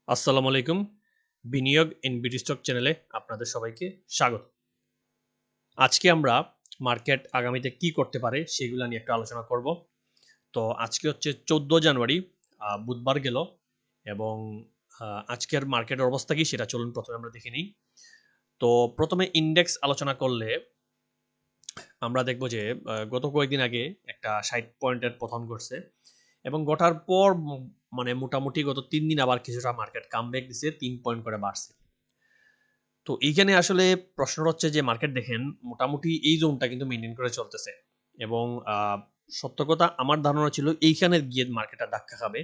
আসসালামু আলাইকুম। বিনিয়োগ ইন বিডি স্টক চ্যানেলে আপনাদের সবাইকে স্বাগত। আজকে আমরা মার্কেট আগামীতে কি করতে পারে সেগুলো নিয়ে একটু আলোচনা করব। তো আজকে হচ্ছে 14 জানুয়ারি, বুধবার গেল এবং আজকের মার্কেটের অবস্থা কি সেটা চলুন প্রথমে আমরা দেখে নিই। তো প্রথমে ইন্ডেক্স আলোচনা করলে আমরা দেখব যে গত কয়েকদিন আগে একটা 60 পয়েন্টের পতন ঘটছে এবং ঘটার পর মানে মোটামুটি গত 3 দিন আবার কিছুটা মার্কেট কামব্যাক দিছে, 3 পয়েন্ট করে বাড়ছে। তো এইখানে আসলে প্রশ্ন হচ্ছে যে মার্কেট দেখেন মোটামুটি এই জোনটা কিন্তু মেনটেন করে চলতেছে এবং সত্য কথা আমার ধারণা ছিল এইখানে গিয়ে মার্কেটটা ধাক্কা খাবে,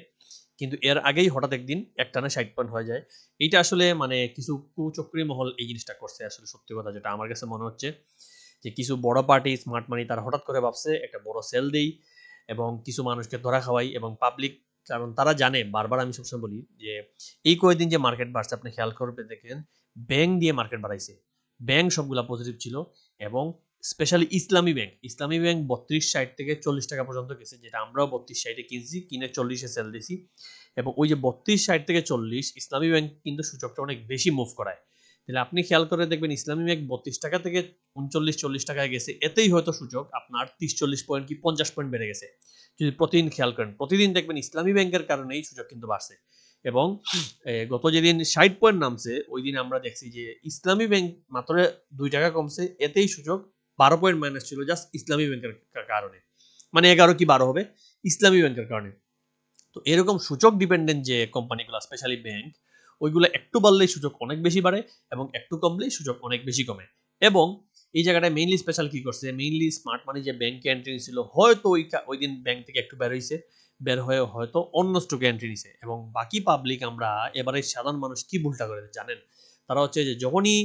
কিন্তু এর আগেই হঠাৎ একদিন একটানা 60 পয়েন্ট হয়ে যায়। এইটা আসলে মানে কিছু কুচক্রী মহল এই জিনিসটা করছে, আসলে সত্যি কথা যেটা আমার কাছে মনে হচ্ছে যে কিছু বড় পার্টি স্মার্ট মানি তারা হঠাৎ করে ভাবছে একটা বড় সেল দেই এবং কিছু মানুষকে ধরা খাওয়াই এবং পাবলিক, কারণ তারা জানে, বারবার আমি সবসময় বলি যে এই কয়েকদিন যে মার্কেট বাড়ছে আপনি খেয়াল করবে দেখেন ব্যাংক দিয়ে মার্কেট বাড়াইছে, ব্যাংক সবগুলা পজিটিভ ছিল এবং স্পেশালি ইসলামী ব্যাংক 32-60 থেকে 40 টাকা পর্যন্ত গেছে, যেটা আমরাও 32-60 কিনছি, কিনে 40-এ সেল দিছি এবং ওই যে 32-60 থেকে 40 ইসলামী ব্যাংক কিন্তু সূচকটা অনেক বেশি মুভ করায়। তাহলে আপনি খেয়াল করে দেখবেন ইসলামী ব্যাংক 32 টাকা থেকে 39-40 টাকায় গেছে, এতেই হয়তো সূচক আপনার 30-40 পয়েন্ট কি 50 পয়েন্ট বেড়ে গেছে। যদি প্রতিদিন খেয়াল করেন, প্রতিদিন দেখবেন ইসলামী ব্যাংকের কারণেই সূচক কিন্তু বাড়ছে এবং গত যেদিন 60 পয়েন্ট নামছে ওই দিন আমরা দেখছি যে ইসলামী ব্যাংক মাত্র 2 টাকা কমছে, এতেই সূচক 12 পয়েন্ট মাইনাস ছিল জাস্ট ইসলামী ব্যাংকের কারণে, মানে 11 কি 12 হবে ইসলামী ব্যাংকের কারণে। তো এরকম সূচক ডিপেন্ডেন্ট যে কোম্পানিগুলো স্পেশালি ব্যাংক, ওইগুলো একটু বাড়লেই সূচক অনেক বেশি বাড়ে এবং একটু কমলেই সূচক অনেক বেশি কমে। এবং এই জায়গাটায় মেইনলি স্পেশাল কি করছে, মেইনলি স্মার্ট মানি যে ব্যাংকে এন্ট্রি নিছিল হয়তো ওই দিন ব্যাংক থেকে একটু বের হয়েছে, বের হয়ে হয়তো অন্য স্টকে এন্ট্রি নিছে এবং বাকি পাবলিক আমরা এবারে সাধারণ মানুষ কি ভুলটা করে জানেন, তারা হচ্ছে যে যখনই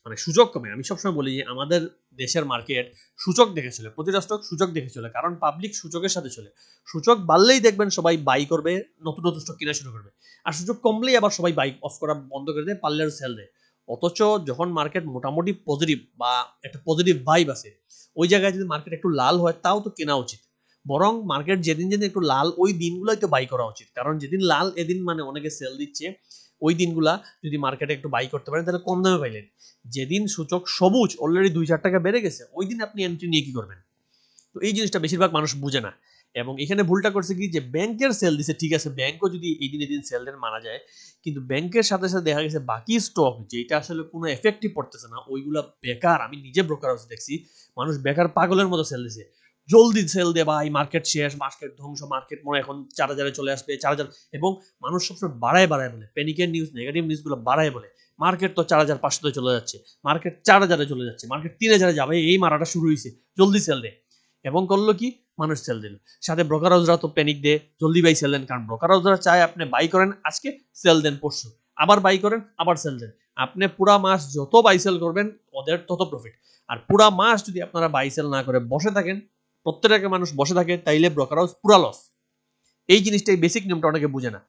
মানে সূচক কমে, আমি সবসময় বলি যে আমাদের দেশের মার্কেট সূচক দেখে চলে, প্রতিটা স্টক সূচক দেখে চলে, কারণ পাবলিক সূচকের সাথে চলে। সূচক বাড়লেই দেখবেন সবাই বাই করবে, নতুন নতুন স্টক কেনা শুরু করবে, আর সূচক কমলেই আবার সবাই বাই অফ করা বন্ধ করে দেয়, পারলে সেল দেয়। অথচ যখন মার্কেট মোটামুটি পজিটিভ বা একটা পজিটিভ ভাইব আছে, ওই জায়গায় যদি মার্কেট একটু লাল হয় তাও তো কেনা উচিত, বরং মার্কেট যেদিন যেদিন একটু লাল ওই দিনগুলোই তো বাই করা উচিত, কারণ যেদিন লাল এদিন মানে অনেকে সেল দিচ্ছে, ওই দিনগুলা যদি মার্কেটে একটু বাই করতে পারেন তাহলে কম দামে পাইলেন। যেদিন সূচক সবুজ অলরেডি 2-4 টাকা বেড়ে গেছে ওই দিন আপনি এন্ট্রি নিয়ে কি করবেন? তো এই জিনিসটা বেশিরভাগ মানুষ বুঝে না এবং এখানে ভুলটা করছে কি যে ব্যাংকের সেল দিছে, ঠিক আছে ব্যাংকও যদি এই দিন এদিন সেল দেন মানা যায়, কিন্তু ব্যাংকের সাথে সাথে দেখা গেছে বাকি স্টক যেটা আসলে কোনো এফেক্টই পড়তেছে না ওইগুলা বেকার, আমি নিজে ব্রোকার হাউসে দেখছি মানুষ বেকার পাগলের মতো সেল দিছে, জলদি সেল দে ভাই, মার্কেট শেষ, মার্কেট ধ্বংস, মার্কেট মনে এখন 4,000-এ চলে আসবে 4,000, এবং মানুষ সবসময় বাড়ায় বাড়ায় বলে, প্যানিকের নিউজ নেগেটিভ নিউজগুলো বাড়ায় বলে মার্কেট তো 4,500-তে চলে যাচ্ছে, মার্কেট 4,000-এ চলে যাচ্ছে, মার্কেট 3,000-এ যাবে, এই মারাটা শুরু হয়েছে, জলদি সেল দে, এবং করলো কি মানুষ সেল দিল। সাথে ব্রোকার হাউসরা তো প্যানিক দে, জলদি বাই সেল দেন, কারণ ব্রোকার হাউসরা চায় আপনি বাই করেন আজকে, সেল দেন পরশু, আবার বাই করেন আবার সেল দেন, আপনি পুরা মাস যত বাই সেল করবেন ওদের তত প্রফিট। আর পুরা মাস যদি আপনারা বাই সেল না করে বসে থাকেন, প্রত্যেকটা মানুষ বসে থাকে, তাইলে ব্রোকার হাউস পুরা লস। এই জিনিসটাই বেসিক নিয়মটা অনেকে বুঝে না,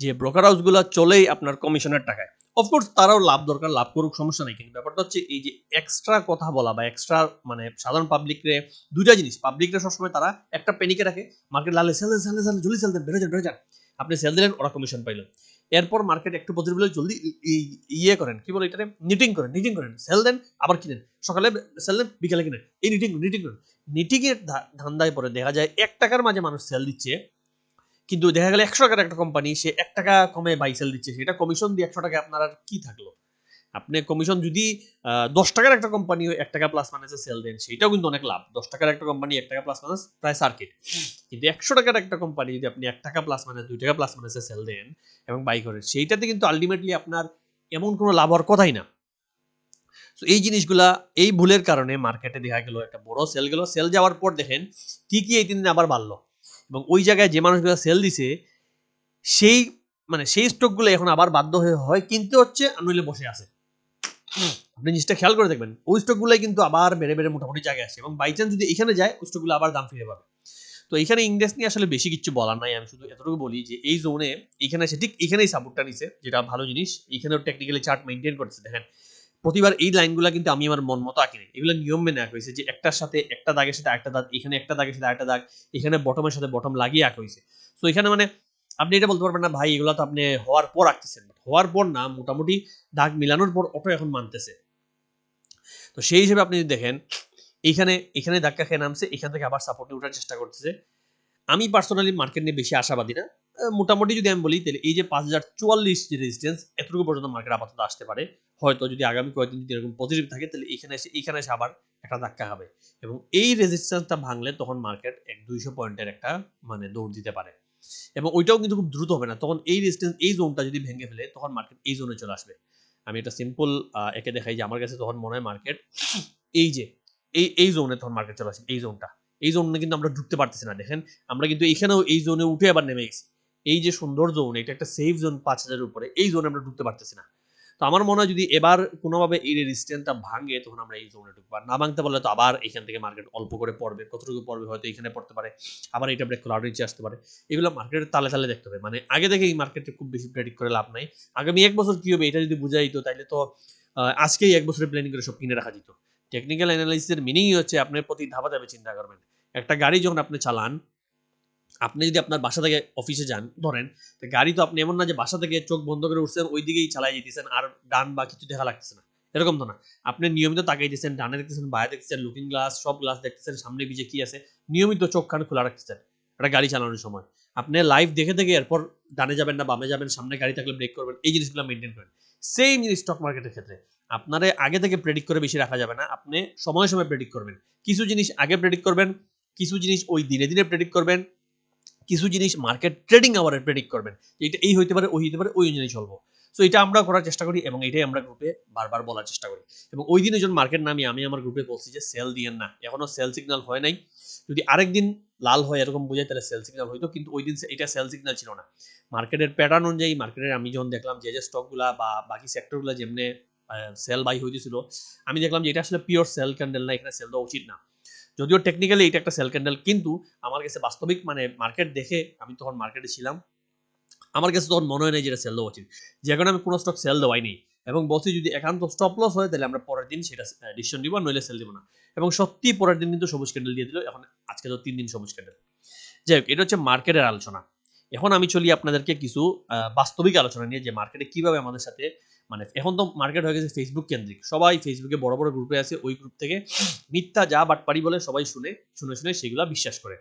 যে ব্রোকার হাউসগুলো চলেই আপনার কমিশনের টাকায়। অফকোর্স তারাও লাভ দরকার, লাভ করুক, সমস্যা নেই, কিন্তু ব্যাপারটা হচ্ছে এই যে এক্সট্রা কথা বলা বা এক্সট্রা মানে সাধারণ পাবলিকরে, দুইটা জিনিস, পাবলিকরা সবসময় তারা একটা পেনিকে রাখে, মার্কেট লালে সেল দেন সেল দেন সেল, জলদি সেল দেন, বেড়ে যান বেড়ে যান, আপনি সেল দিলেন ওরা কমিশন পাইলেন, এরপর মার্কেট একটু পজিটিভ হলে জলদি ইয়ে করেন, কি বলে এটাতে, নিটিং করেন, সেল দেন আবার কিনেন, সকালে সেল দেন বিকালে কিনেন, এই নিটিং করেন। নিটিং এর ধান্দায় পরে দেখা যায় 1 টাকার মাঝে মানুষ সেল দিচ্ছে, কিন্তু দেখা গেল 100 টাকার একটা কোম্পানি সে 1 টাকা কমে বাই সেল দিচ্ছে, সেটা কমিশন দিয়ে 100 টাকা আপনার আর কি থাকলো? আপনি কমিশন যদি 10 টাকার একটা কোম্পানি 1 টাকা প্লাস মাইনাসে সেল দেন সেটাও কিন্তু অনেক লাভ, 10 টাকার একটা কোম্পানি 1 টাকা প্লাস মাইনাস প্রায় সার্কিট, কিন্তু 100 টাকার একটা কোম্পানি যদি আপনি 1 টাকা প্লাস মাইনাস 2 টাকা প্লাস মাইনাসে সেল দেন এবং বাই করেন, সেইটাতে কিন্তু আলটিমেটলি আপনার এমন কোনো লাভ হওয়ার কথাই না। তো এই জিনিসগুলা, এই ভুলের কারণে মার্কেটে দেখা গেল একটা বড় সেল গেল, সেল যাওয়ার পর দেখেন ঠিকই এই 3 দিন আবার বাড়লো এবং ওই জায়গায় যে মানুষগুলো সেল দিছে সেই মানে সেই স্টকগুলো এখন আবার বাধ্য হয়ে হয় কিনতে হচ্ছে, আর নইলে বসে আছে। আপনি জিনিসটা খেয়াল করে দেখবেন ওই স্টকগুলাই কিন্তু আবার বেড়ে বেড়ে মোটামুটি জায়গায় আসে এবং বাই চান্স যদি এখানে যায় ওই স্টকগুলো আবার দাম ফিরে পাবে। তো এখানে ইন্ডেক্স নিয়ে আসলে বেশি কিছু বলার নাই, আমি শুধু এতটুকু বলি যে এই জোনে এখানে এসে ঠিক এখানেই সাপোর্টটা নিছে, যেটা ভালো জিনিস, এখানেও টেকনিক্যালি চার্ট মেইনটেইন করছে। দেখেন প্রতিবার এই লাইনগুলো কিন্তু আমি আমার মন মতো আঁকিনি, এগুলো নিয়ম মেনে আঁকা হয়েছে, যে একটার সাথে একটা দাগের সাথে একটা দাগ, এখানে একটা দাগের সাথে একটা দাগ, এখানে বটমের সাথে বটম লাগিয়ে আঁকা হয়েছে। তো এখানে মানে আপনি এটা বলতে পারবেন না ভাই এগুলো তো আপনি হওয়ার পর রাখতেছেন, হওয়ার পর না, মোটামুটি দাগ মিলানোর পর অটো এখন মানতেছে। তো সেই হিসেবে আপনি যদি দেখেন এইখানে এখানে ধাক্কা খেয়ে নামছে, এখান থেকে আবার সাপোর্টে ওঠার চেষ্টা করতেছে। আমি পার্সোনালি মার্কেট নিয়ে বেশি আশাবাদী না। মোটামুটি যদি আমি বলি তাহলে এই যে 5044 যে রেজিস্ট্যান্স এতটুকু পর্যন্ত মার্কেট আপাতত আসতে পারে। হয়তো যদি আগামী কয়েকদিন যদি এরকম পজিটিভ থাকে তাহলে এখানে এসে আবার একটা ধাক্কা খাবে। এবং এই রেজিস্ট্যান্সটা ভাঙলে তখন মার্কেট 200 পয়েন্টের একটা মানে দৌড় দিতে পারে। এবং ওইটাও কিন্তু খুব দ্রুত হবে না। তখন এই রেজিস্ট্যান্স এই জোনটা যদি ভেঙে ফেলে তখন মার্কেট এই জোনে চলে আসবে। আমি একটা সিম্পল একে দেখাই যে আমার কাছে তখন মনে হয় মার্কেট এই যে এই জোনে তখন মার্কেট চলে আসবে, এই জোনটা। এই জোনে কিন্তু আমরা ঢুকতে পারতেছি না। দেখেন আমরা কিন্তু এখানেও এই জোনে উঠে আবার নেমে গেছি। এই যে সুন্দর জোন, এটা একটা সেফ জোন 5000 এর উপরে, এই জোনে আমরা ঢুকতে পারতেছি না। তো আমার মনে হয় যদি এবার কোনোভাবে এই রেজিস্ট্যান্সটা ভাঙে তখন আমরা এই জোনে ঢুকবো। আর না ভাঙতে পারলে তো আবার এখান থেকে মার্কেট অল্প করে পড়বে। কতটুকু পড়বে হয়তো এখানে পড়তে পারে। আবার এটা ব্রেক করে আরো নিচে আসতে পারে। এগুলো মার্কেটের তালে, তালে দেখতে হবে। মানে আগে থেকে এই মার্কেটে খুব বেশি প্রেডিক্ট করে লাভ নাই। আগামী 1 বছর কি হবে এটা যদি বুঝা যাইত তাইলে তো আজকেই 1 বছরের প্ল্যানিং করে সব কিনে রাখা যেত। টেকনিক্যাল অ্যানালাইসিস এর মিনিংই হচ্ছে আপনি প্রতি ধাপে, ধাপে চিন্তা করবেন। একটা গাড়ি যখন আপনি চালান, আপনি যদি আপনার বাসা থেকে অফিসে যান ধরেন, তো গাড়ি তো আপনি এমন না যে বাসা থেকে চোখ বন্ধ করে উঠছেন ওই দিকেই চালাই যেতেছেন আর ডান বা কিছু দেখা লাগতেছে না, এরকম তো না। আপনি নিয়মিত তাকাইতেছেন, ডানে দেখতেছেন, বাইরে দেখতেছেন, লুকিং গ্লাস সব গ্লাস দেখতেছেন, সামনে পিছে কি আছে, নিয়মিত চোখ কান খোলা রাখতেছেন একটা গাড়ি চালানোর সময়। আপনি লাইভ দেখে দেখে এরপর ডানে যাবেন না বামে যাবেন, সামনে গাড়ি থাকলে ব্রেক করবেন, এই জিনিসগুলো মেনটেন করেন। সেম জিনিস স্টক মার্কেটের ক্ষেত্রে আপনারে আগে থেকে প্রেডিক্ট করে বেশি রাখা যাবে না, আপনি সময় সময় প্রেডিক্ট করবেন। কিছু জিনিস আগে প্রেডিক্ট করবেন, কিছু জিনিস ওই দিনে দিনে প্রেডিক্ট করবেন, কিছু জিনিস মার্কেট ট্রেডিং আওয়ারে প্রেডিক্ট করবেন। এটা এই হইতে পারে, ওই হইতে পারে, ওই অনুযায়ী চলবো। সো এটা আমরা করার চেষ্টা করি এবং এটাই আমরা গ্রুপে বারবার বলার চেষ্টা করি। এবং ওই দিনে যখন মার্কেট নামি আমি আমার গ্রুপে বলছি যে সেল দিয়েন না, এখনো সেল সিগন্যাল হয় নাই। যদি আরেকদিন লাল হয় এরকম বোঝায় তাহলে সেল সিগন্যাল হইতো, কিন্তু ওই দিন এটা সেল সিগন্যাল ছিল না। মার্কেটের প্যাটার্ন অনুযায়ী মার্কেটের আমি যখন দেখলাম যে স্টকগুলা বা বাকি সেক্টরগুলো যেমনে সেল বাই হইতেছিল, আমি দেখলাম যে এটা আসলে পিওর সেল ক্যান্ডেল না, এখানে সেল দেওয়া উচিত না। যদিও টেকনিক্যালি এটা একটা সেল ক্যান্ডেল, কিন্তু আমার কাছে বাস্তবিক মানে মার্কেট দেখে আমি তখন মার্কেটে ছিলাম, আমার কাছে তখন মনে হয় না যে এটা সেল দেওয়া উচিত, যে কারণে আমি কোনো স্টক সেল দেওয়াই নেই এবং বলছি যদি একান্ত স্টপ লস হয় তাহলে আমরা পরের দিন সেটা ডিসিশন দিব, নইলে সেল দিব না। এবং সত্যি পরের দিন কিন্তু সবুজ ক্যান্ডেল দিয়ে দিল, এখন আজকে তো 3 দিন সবুজ ক্যান্ডেল। যাই হোক, এটা হচ্ছে মার্কেটের আলোচনা। এখন আমি চলি আপনাদেরকে কিছু বাস্তবিক আলোচনা নিয়ে, যে মার্কেটে কিভাবে আমাদের সাথে মানে এখন তো মার্কেট হয়ে গেছে ফেসবুক কেন্দ্রিক, সবাই ফেসবুকে বড় বড় গ্রুপে আছে, ওই গ্রুপ থেকে মিথ্যা যা বাটপারি বলে সবাই শুনে শুনে শুনে সেগুলা বিশ্বাস করে,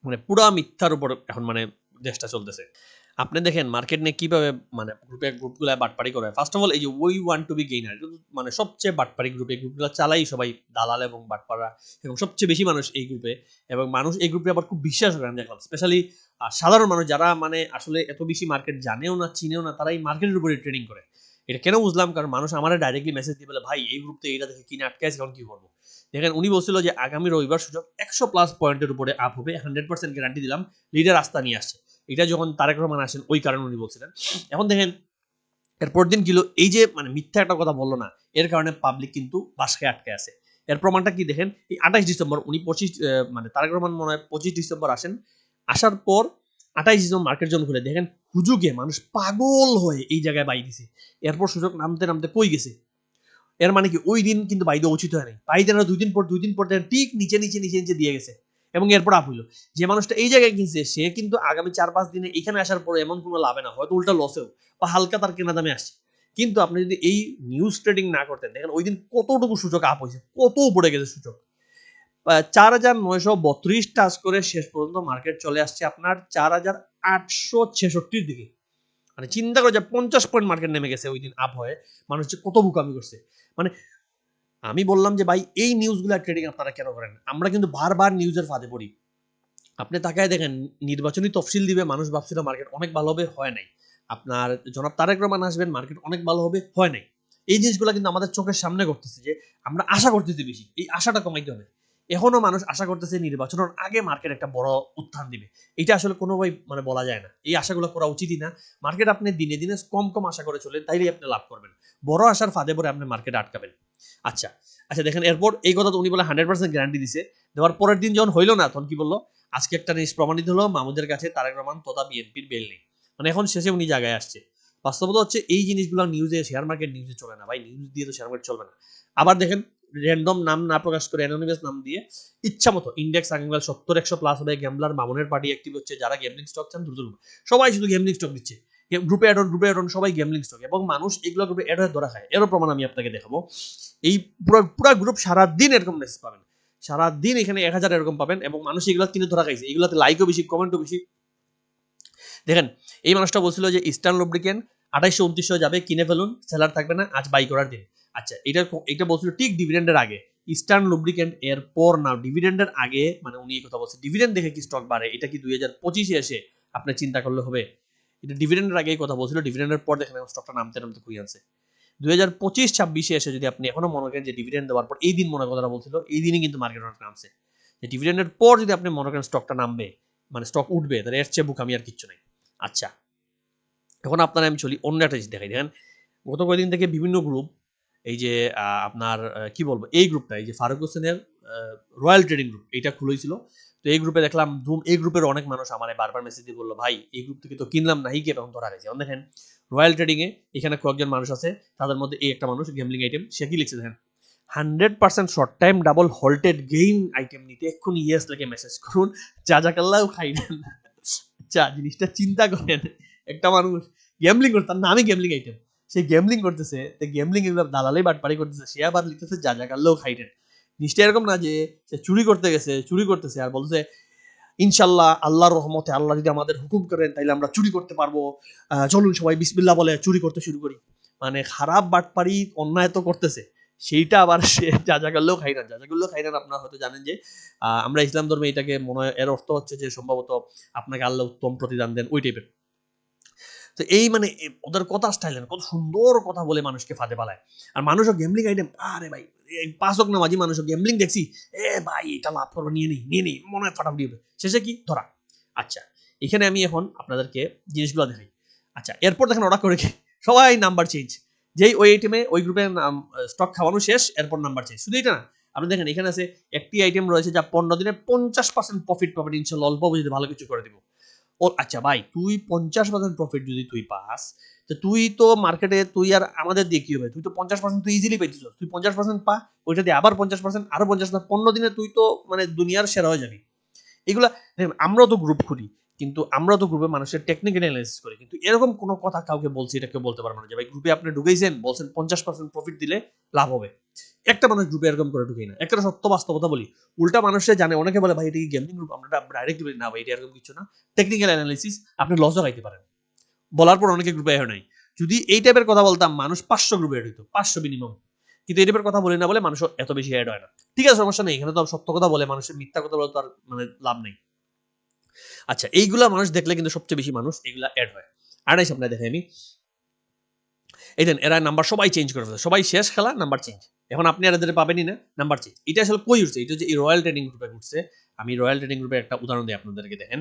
মানে পুরা মিথ্যার উপর এখন মানে দেশটা চলতেছে। আপনি দেখেন মার্কেট নিয়ে কিভাবে মানে গ্রুপগুলো বাটপারি করে। ফার্স্ট অফ অল এই যে ওই ওয়ান্ট টু বি গেইনার, মানে সবচেয়ে বাটপারি গ্রুপ, এই গ্রুপগুলো চালাই সবাই দালাল এবং বাটপারা, এবং সবচেয়ে বেশি মানুষ এই গ্রুপে, এবং মানুষ এই গ্রুপে আবার খুব বিশ্বাস করেন দেখলাম, স্পেশালি সাধারণ মানুষ যারা মানে আসলে এত বেশি মার্কেট জানেও না চিনেও না, তারা এই মার্কেটের উপরে ট্রেডিং করে। এটা কেন বুঝলাম, কারণ মানুষ আমার ডাইরেক্টলি মেসেজ দিয়ে বলে ভাই এই গ্রুপ থেকে এটা দেখে কিনে আটকে আছে, এখন কি করবো। দেখেন উনি বলছিল যে আগামী রবিবার সূচক 100+ পয়েন্টের উপরে আপ হবে, 100% গ্যারান্টি দিলাম, লিডার রাস্তা নিয়ে আসছে। এটা যখন তারেক রহমান আসেন ওই কারণে উনি বলছিলেন। এখন দেখেন এরপর দিন কিলো এই যে মানে মিথ্যা একটা কথা বললো না, এর কারণে পাবলিক কিন্তু বাসায় আটকে আছে। এর প্রমাণটা কি দেখেন, এই 28 ডিসেম্বর উনি 25 মানে তারেক রহমান মনে হয় 25 ডিসেম্বর আসেন, আসার পর 28 ডিসেম্বর মার্কেট জন খুলে দেখেন হুজুগে মানুষ পাগল হয়ে এই জায়গায় বাই দিছে। এরপর সূচক নামতে নামতে কই গেছে, এর মানে কি ওই দিন কিন্তু বাই দেওয়া উচিত হয় নাই, বাই দেওয়ার 2 দিন পর ঠিক নিচে নিচে নিচে নিচে দিয়ে গেছে এবং এরপর আপ হইলো। যে মানুষটা এই জায়গায় কিনছে সে কিন্তু আগামী 4-5 দিনে এখানে আসার পরে এমন কোনো লাভে না, হয়তো উল্টা লসেও বা হালকা তার কেনা দামে আসছে। কিন্তু আপনি যদি এই নিউজ ট্রেডিং না করতেন, দেখেন ওই দিন কতটুকু সূচক আপ হয়েছে, কত উপরে গেছে সূচক, 4,932 টাচ করে শেষ পর্যন্ত মার্কেট চলে আসছে আপনার 4,866 দিকে। মানে চিন্তা করে যে 50 পয়েন্ট মার্কেট নেমে গেছে ওই দিন আপ হয়ে, মানুষ যে কত বোকামি করছে। মানে আমি বললাম যে ভাই এই নিউজগুলো ট্রেডিং আপনারা কেন করেন, আমরা কিন্তু বারবার নিউজের ফাঁদে পড়ি। আপনি তাকায় দেখেন নির্বাচনী তফসিল দিবে, মানুষ ভাবছিল মার্কেট অনেক ভালো হবে, হয় নাই। আপনার জনাব তারেক রহমান আসবেন, মার্কেট অনেক ভালো হবে, হয় নাই। এই জিনিসগুলো কিন্তু আমাদের চোখের সামনে করতেছে, যে আমরা আশা করতেছি বেশি, এই আশাটা কমাইতে হবে। এখনো মানুষ আশা করতেছে নির্বাচনের আগে মার্কেট একটা বড় উত্থান দিবে, এটা আসলে কোনোভাবেই মানে বলা যায় না, এই আশাগুলো করা উচিতই না। মার্কেট আপনি দিনে দিনে কম কম আশা করে চলেন, তাইলেই আপনি লাভ করবেন। বড় আশার ফাঁদে পরে আপনি মার্কেট আটকাবেন। আচ্ছা আচ্ছা, দেখেন এরপর এই কথা তো উনি বলে 100% গ্যারান্টি দিছে, দেওয়ার পরের দিন যখন হইলো না তখন কি বললো, আজকে একটা জিনিস প্রমাণিত হলো মামুদের কাছে তারেক রহমান তথা বিএনপির বেল নেই। মানে এখন শেষে উনি জায়গায় আসছে। বাস্তবতা হচ্ছে এই জিনিসগুলো নিউজে শেয়ার মার্কেট নিউজে চলে না ভাই, নিউজ দিয়ে তো শেয়ার মার্কেট চলবে না। আবার দেখেন র্যান্ডম নাম না প্রকাশ করে অ্যানোনিমাস নাম দিয়ে ইচ্ছা মতো ইন্ডেক্স আঙ্গেল 70-100+ হবে, গ্যাম্বলার মামুনের পার্টি অ্যাক্টিভ হচ্ছে, যারা গেমলিং স্টক চান দ্রুত সবাই শুধু গেমলিং স্টক দিচ্ছে, গ্রুপে অ্যাড অন সবাই গেমলিং স্টক, এবং মানুষ এগুলো গ্রুপে অ্যাড হয়ে ধরা খায়। এরও প্রমাণ আমি আপনাকে দেখাবো। এই পুরো গ্রুপ সারাদিন এরকম মেসেজ পাবেন, সারাদিন এখানে 1000 এরকম পাবেন, এবং মানুষ এগুলো কিনে ধরা খাইছে, এগুলোতে লাইকও বেশি, কমেন্টও বেশি। দেখেন এই মানুষটা বলছিল যে ইস্টার্ন লুব্রিকেন্ট 2800-2900 যাবে, কিনে ফেলুন, সেলার থাকবে না, আজ বাই করার দিন। আচ্ছা, এটা বলছিল ঠিক ডিভিডেন্ডের আগে। ইস্টার্ন লুব্রিকেন্ট এর পর না, ডিভিডেন্ডের আগে, মানে উনি এই কথা বলছে ডিভিডেন্ড দেখে কি স্টক বাড়ে, এটা কি 2025-এ এসে আপনি চিন্তা করলে হবে? এটা ডিভিডেন্ডের আগেই কথা বলছিল, ডিভিডেন্ডের পর দেখেন স্টকটা নামতে খুঁজে আনছে। 2025-26-এ এসে যদি আপনি এখনো মনে করেন যে ডিভিডেন্ড দেওয়ার পর, এই দিন মনে কথাটা বলছিল, এই দিনই কিন্তু মার্কেট অনেক নামছে। যে ডিভিডেন্ডের পর যদি আপনি মনে করেন স্টকটা নামবে, মানে স্টক উঠবে, তাহলে এর চেয়ে বুক আমি আর কিচ্ছু নাই। আচ্ছা, এখন আপনারা আমি চলি অন্য একটা জিনিস দেখাই। দেখেন গত কয়েকদিন থেকে বিভিন্ন গ্রুপ, এই যে আপনার কি বলবো, এই গ্রুপটা, এই যে ফারুক হোসেনের রয়্যাল ট্রেডিং গ্রুপ, এটা খুলেছিল। তো এই গ্রুপে দেখলাম ধুম, এই গ্রুপের অনেক মানুষ আমার বারবার মেসেজ দিয়ে বললো, ভাই এই গ্রুপ থেকে তো কিনলাম না, কি এখন ধরা গেছে। এখন দেখেন রয়্যাল ট্রেডিং এ এখানে কয়েকজন মানুষ আছে, তাদের মধ্যে এই একটা মানুষ গেমলিং আইটেম, সে কি লিখছে দেখেন, 100% short time double halted gain item নিতে এক্ষুনি ইয়েস লেগে মেসেজ করুন, জাজাকাল্লাহ খাইলেন। আচ্ছা, জিনিসটা চিন্তা করেন, একটা মানুষ গ্যামলিং করতে, তার নামই গ্যামলিং আইটেম, সে গ্যামলিং করতেছে, গ্যামলিং এগুলো দালালি বাটপারি করতেছে, সে আবার লিখতেছে জাজাকাল্লাহ খাইলেন। জিনিসটা এরকম না যে সে চুরি করতে গেছে, চুরি করতেছে আর বলছে ইনশাল্লাহ আল্লাহর রহমতে আল্লাহ যদি আমাদের হুকুম করেন তাইলে আমরা চুরি করতে পারবো, চলুন সবাই বিসমিল্লাহ বলে চুরি করতে শুরু করি। মানে খারাপ বাটপারি অন্যায় তো করতেছে, সেইটা আবার সে জাজাকাল্লাহ খাইলেন। জাজাকাল্লাহ খাইলেন আপনারা হয়তো জানেন যে আমরা ইসলাম ধর্মে এটাকে মনে হয়, এর অর্থ হচ্ছে যে সম্ভবত আপনাকে আল্লাহ উত্তম প্রতিদান দেন, ওই টাইপের। তো এই মানে ওদের কথা স্টাইল, কত সুন্দর কথা বলে মানুষকে ফাঁদে পালায়। আর মানুষও গেমলিং আইটেম, আরে ভাই 5 ওয়াক্ত নামাজি মানুষও গেমলিং দেখছি, ভাই এটা লাভ করবো, নিয়ে নিই মনে হয় ফাটাফাটি হবে, শেষে কি ধরা। আচ্ছা, এখানে আমি এখন আপনাদেরকে জিনিসগুলো দেখাই। আচ্ছা, এরপর দেখেন ওরা করে কি, সবাই নাম্বার চেঞ্জ, যেই ওই আইটেমে ওই গ্রুপে স্টক খাওয়ানো শেষ, এরপর নাম্বার চেঞ্জ। শুধু এটা না, আপনি দেখেন এখানে আছে একটি আইটেম রয়েছে যা 15 দিনে 50% প্রফিট পাবেন ইনশাল্লাহ, অল্প বুঝতে ভালো কিছু করে দিব। ও আচ্ছা ভাই, তুই 50% প্রফিট যদি তুই পাস, তো তুই তো মার্কেটে, তুই আর আমাদের দিয়ে কি হবে, তুই তো 50% তুই ইজিলি পাইছিস, তুই 50% পা, ওইটা দিয়ে আবার 50%, আরো 50%, 15 দিনে তুই তো মানে দুনিয়ার সেরা হয়ে যাবি। এগুলা আমরাও তো গ্রুপ খুলি, কিন্তু আমরা তো গ্রুপে মানুষের টেকনিক্যাল অ্যানালাইসিস করি, কিন্তু এরকম কোনো কথা কাউকে বলছি এটা কেউ বলতে পারবে না যে ভাই গ্রুপে আপনি ঢুকেছেন, বলছেন 50% প্রফিট দিলে লাভ হবে। একটা মানুষ গ্রুপে এরকম করে ঢুকেই না। একটা সত্য বাস্তবতা বলি, উল্টা মানুষে জানে, অনেকে বলে ভাই এটা কি গেমিং গ্রুপ, আমরা ডাইরেক্ট বলি না ভাই এটা এরকম কিছু না, টেকনিক্যাল অ্যানালাইসিস, আপনি লসও খাইতে পারেন। বলার পর অনেকে গ্রুপে এড নাই। যদি এই টাইপের কথা বলতাম, মানুষ 500 গ্রুপে এড হইতো, 500 মিনিমাম। কিন্তু এই টাইপের কথা বলি না বলে মানুষ এত বেশি এড হয় না। ঠিক আছে, সমস্যা নেই, এখানে তো সত্য কথা বলে মানুষের মিথ্যা কথা বলে তো আর মানে লাভ নেই। আচ্ছা, এইগুলা মানুষ দেখলে কিন্তু সবচেয়ে বেশি মানুষ এগুলা এড হয়। আর নাই সামনে দেখে আমি, এই দেন এরা নাম্বার সবাই চেঞ্জ করে ফেলে, সবাই শেষ খেলা নাম্বার চেঞ্জ। এখন আপনি আর এদের পাবেনই না, নাম্বার চেঞ্জ। এটা আসলে কই উঠছে, এটা হচ্ছে এই রয়্যাল ট্রেডিং গ্রুপে ঘুরছে। আমি রয়্যাল ট্রেডিং গ্রুপের একটা উদাহরণ দিই আপনাদেরকে। দেখেন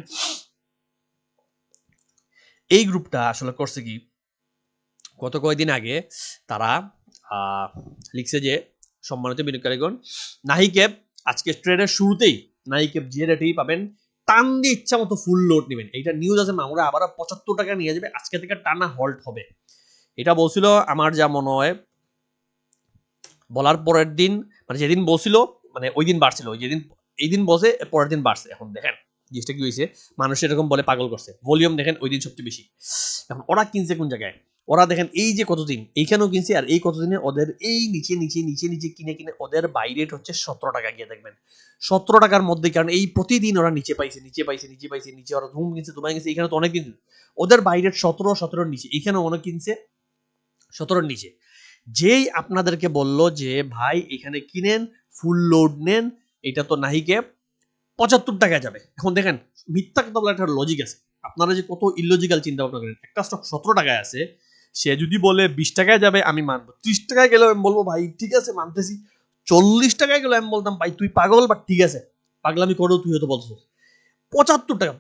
এই গ্রুপটা আসলে করছে কি, গত কয়েকদিন আগে তারা লিখছে যে সম্মানিত বিনিয়োগকারীগণ, নাহিকেপ আজকে ট্রেডের শুরুতেই নাহিকেপ যে রেটেই পাবেন, টান দিয়ে ইচ্ছা মতো ফুল লোড নেবেন। এইটা নিউজ আছে, আমরা আবার 75 টাকা নিয়ে যাবে, আজকে থেকে টানা হল্ট হবে। এটা বলছিল আমার যা মনে হয়, বলার পরের দিন, মানে যেদিন বলছিল, মানে ওই দিন বাড়ছিল, ওই যেদিন এই দিন বসে পরের দিন বাড়ছে। এখন দেখেন জিনিসটা কি হয়েছে, মানুষ এরকম বলে পাগল করছে, ভলিউম দেখেন ওই দিন সবচেয়ে বেশি। এখন ওরা কিনছে কোন জায়গায়, ওরা দেখেন এই যে কতদিন এইখানেও কিনছে, আর এই কতদিনে ওদের এই নিচে নিচে নিচে নিচে কিনে কিনে ওদের বাই রেট হচ্ছে 17 টাকা। গিয়ে দেখবেন 17 টাকার মধ্যে, কারণ এই প্রতিদিন ওরা নিচে পাইছে নিচে পাইছে নিচে পাইছে নিচে, ওরা ধুম কিনছে দুবাই কিনছে, এখানে তো অনেক কিনছে, ওদের বাই রেট 17 নিচে, এখানে অনেক কিনছে 17 নিচে। যেই আপনাদেরকে বলল যে ভাই এখানে কিনেন, ফুল লোড নেন, এটা তো নাহিকে 75 টাকায় যাবে। এখন দেখেন মিথ্যা কথা বলার একটা লজিক আছে, আপনারা যে কত ইললজিক্যাল চিন্তা ভাবনা করেন। একটা স্টক 17 টাকায় আছে, সে যদি বলে 20 টাকায় যাবে আমি মানবো, 30 টাকায় গেলে আমি বলবো ভাই ঠিক আছে মানতেছি, 40 টাকায় গেলে আমি বলতাম ভাই তুই পাগল, বা ঠিক আছে পাগলামি করেও তুই হয়তো বলছো। 75 টাকা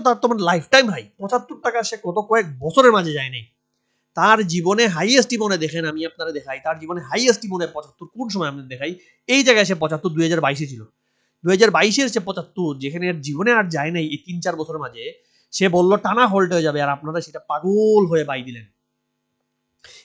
তার তোমার লাইফ টাইম হাই, 75 টাকা সে কত কয়েক বছরের মাঝে যায় নাই। তার জীবনে হাইয়েস্ট মনে দেখেন, আমি আপনারা দেখাই তার জীবনে হাইয়েস্ট মনে 75 কোন সময় আমি দেখাই, এই জায়গায় সে 75 2022 ছিল, 2022 সে 75, যেখানে আর জীবনে আর যায় নাই এই 3-4 বছরের মাঝে, সে বললো টানা হোল্ড হয়ে যাবে, আর আপনারা সেটা পাগল হয়ে বাই দিলেন।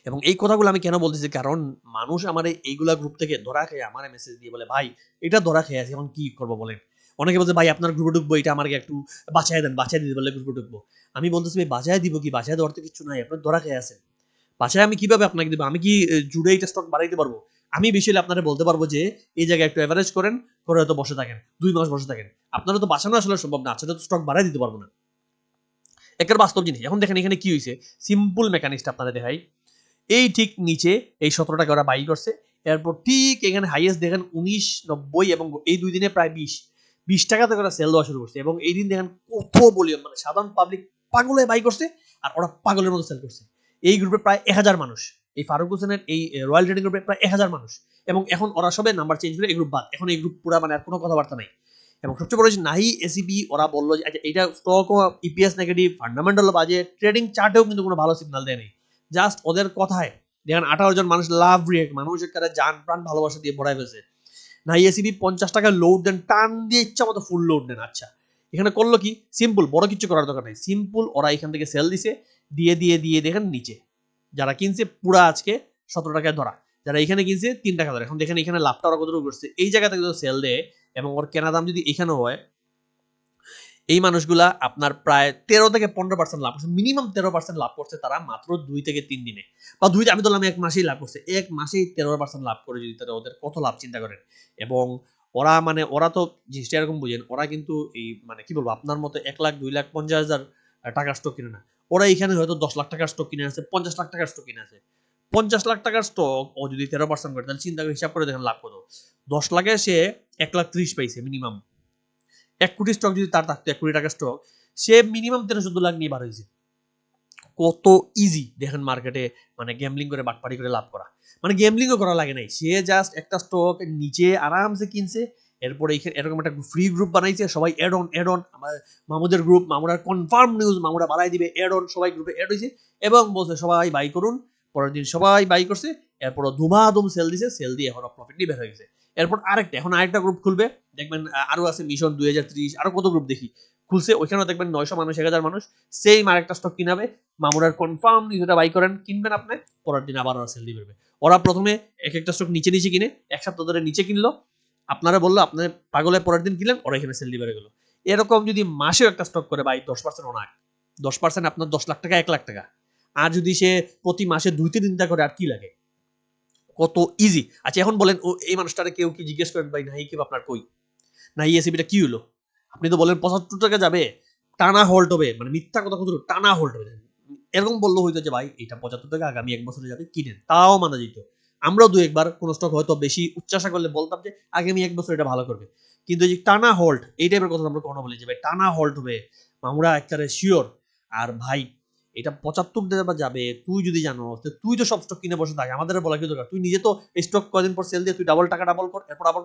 এবং এই কথাগুলো আমি কেন বলতেছি, কারণ মানুষ আমার এইগুলা গ্রুপ থেকে ধরা খেয়ে আমার মেসেজ দিয়ে বলে ভাই এটা ধরা খেয়ে আছে, এখন কি করবো বলেন। অনেকে বলছে ভাই আপনার গ্রুপে ঢুকবো, এটা আমাকে একটু বাঁচায় দেন, বাঁচায় দিতে বলে গ্রুপে ঢুকবো। আমি বলতেছি ভাই বাঁচায় দিব কি, বাঁচায় দেওয়ার তো কিছু নাই, আপনার ধরা খেয়ে আছেন। বাঁচায় আমি কিভাবে আপনাকে দেবো, আমি কি জুড়ে এটা স্টক বাড়াইতে পারবো? আমি বেশি হলে আপনারা বলতে পারবো যে এই জায়গায় একটু এভারেজ করেন, করে হয়তো বসে থাকেন 2 মাস বসে থাকেন, আপনারা তো বাঁচানো আসলে সম্ভব না, আচ্ছা তো স্টক বাড়াই দিতে পারবো না, একের বাস্তব জিনিস। এখন দেখেন এখানে কি হয়েছে, সিম্পল মেকানিক্সটা আপনারা দেখাই। এই ঠিক নিচে এই 17 টাকা ওরা বাই করছে, এরপর ঠিক এখানে হাইয়েস্ট দেখেন 19.90, এবং এই 2 দিনে প্রায় 20 টাকা থেকে ওরা সেল দেওয়া শুরু করছে। এবং এই দিন দেখেন কত ভলিউম, মানে সাধারণ পাবলিক পাগলে বাই করছে আর ওরা পাগলের মতো সেল করছে। এই গ্রুপে প্রায় 1000 মানুষ, এই ফারুক হোসেনের এই রয়্যাল ট্রেডিং গ্রুপে প্রায় 1000 মানুষ। এবং এখন ওরা সবে নাম্বার চেঞ্জ করে এই গ্রুপ বাদ, এখন এই গ্রুপ পুরা মানে আর কোনো কথাবার্তা নাই। এবং সবচেয়ে বড় নাহি এসিবি ওরা বললো যে আচ্ছা এটা স্টক ইপিএস নেগেটিভ, ফান্ডামেন্টাল বাজে, ট্রেডিং চার্টেও কিন্তু কোনো ভালো সিগন্যাল দেয়নি, জাস্ট ওদের কথায় দেখেন 18 জন মানুষ লাভ রিয়েক্ট, মানুষ একটা জান প্রাণ ভালোবাসা দিয়ে ভরাই ফেলছে। না এসিবি 50 টাকা লোড দেন, টান দিয়ে ইচ্ছা মতো ফুল লোড দেন। আচ্ছা এখানে করলো কি, সিম্পল, বড় কিছু করার দরকার নাই, সিম্পল ওরা এখান থেকে সেল দিছে, দিয়ে দিয়ে দিয়ে দেখেন নিচে যারা কিনছে পুরা আজকে 17 টাকায় ধরা, যারা এখানে কিনছে 3 টাকা ধরে। এখন দেখেন এখানে লাভটা ওরা কতটুকু করছে, এই জায়গা থেকে যদি সেল দেয় এবং ওর কেনা দাম যদি এখানে হয়, এই মানুষগুলা আপনার প্রায় 13 থেকে 15% লাভ করছে, মিনিমাম 13% লাভ করছে তারা মাত্র 2 থেকে 3 দিনে, বা আমি ধরলাম 1 মাসেই লাভ করছে, 1 মাসেই 13% লাভ করে, যদি তারা ওদের কত লাভ চিন্তা করেন। এবং ওরা মানে ওরা তো জিনিসটা এরকম বুঝেন, ওরা কিন্তু এই মানে কি বলবো আপনার মতো 1 লাখ 2 লাখ 50 হাজার টাকার স্টক কিনে না, ওরা এখানে হয়তো 10 লাখ টাকার স্টক কিনে আছে, 50 লাখ টাকার স্টক কিনে আছে। 50 লাখ টাকার স্টক ও যদি 13% করে, তাহলে চিন্তা করে হিসাব করে দেখেন লাভ কত। 10 লাখে সে 1 লাখ 30 পাইছে মিনিমাম। 1 কোটি স্টক যদি তার থাকতো, 1 কোটি টাকার স্টক, সে মিনিমাম 13-14 লাখ নিয়ে বার হয়েছে। কত ইজি দেখেন মার্কেটে মানে গ্যামলিং করে বাটপারি করে লাভ করা, মানে গ্যামলিংও করা লাগে নাই, সে জাস্ট একটা স্টক নিচে আরামসে কিনছে, এরপরে এরকম একটা ফ্রি গ্রুপ বানাইছে, সবাই অ্যাড অন আমার মামুদের গ্রুপ, মামুরার কনফার্ম নিউজ, মামুরা বাড়াই দিবে, অ্যাড অন, সবাই গ্রুপে অ্যাড হয়েছে এবং বলছে সবাই বাই করুন। পরের দিন সবাই বাই করছে, এরপর ধুমাধুম সেল দিছে, সেল দিয়ে এখন প্রফিট নিয়ে বের হয়ে গেছে। এরপর এখন আরেকটা গ্রুপ খুলবে, দেখবেন আরো আছে মিশন 2030, আরো কত গ্রুপ দেখি খুলছে, ওইখানেও দেখবেন 900 মানুষ, 1000 মানুষ, সেই আরেকটা স্টক কিনাবে, মামুরার কনফার্ম নিউজটা বাই করেন, কিনবেন আপনি, পরের দিন আবার ওরা সেল দিয়ে বেরবে। ওরা প্রথমে এক একটা স্টক নিচে নিচে কিনে, 1 সপ্তাহ ধরে নিচে কিনলো, আপনারা বললো আপনার পাগলে পরের দিন কিনলেন, ওরা এখানে সেল দিয়ে বেড়ে গেলো। এরকম যদি মাসেও একটা স্টক করে ভাই 10% ওনার 10% আপনার 10 লাখ টাকা, 1 লাখ টাকা। আর যদি সে প্রতি মাসে 2-3 দিনটা করে, আর কি লাগে, কত ইজি। আচ্ছা এখন বলেন এই মানুষটারে কেউ কি জিজ্ঞেস করেন ভাই নাই কি আপনার কই, নাই এসিবিটা কি হলো, আপনি তো বলেন 75 টাকা যাবে, টানা হোল্ড হবে, মানে মিথ্যা কথা কত, টানা হোল্ড হবে, এরকম বললো হইতো যে ভাই এটা 75 টাকা আগামী 1 বছরে যাবে, কিনেন, তাও মানা যেত। আমরাও 2-1 বার কোন স্টক হয়তো বেশি উচ্চাসা করলে বলতাম যে আগামী 1 বছর এটা ভালো করবে, কিন্তু এই যে টানা হোল্ড, এই টাইপের কথা আমরা কখনো বলি যে ভাই টানা হোল্ড হবে, আমরা একেবারে শিওর। আর ভাই এটা 75 টাকা যাবে, তুই যদি জানো তুই তো সব স্টক কিনে বসে থাকে, আমাদের বলা কি দরকার, তুই নিজে তো স্টক কদিন পর সেল দিয়ে তুই ডাবল টাকা ডাবল কর, এরপর আবার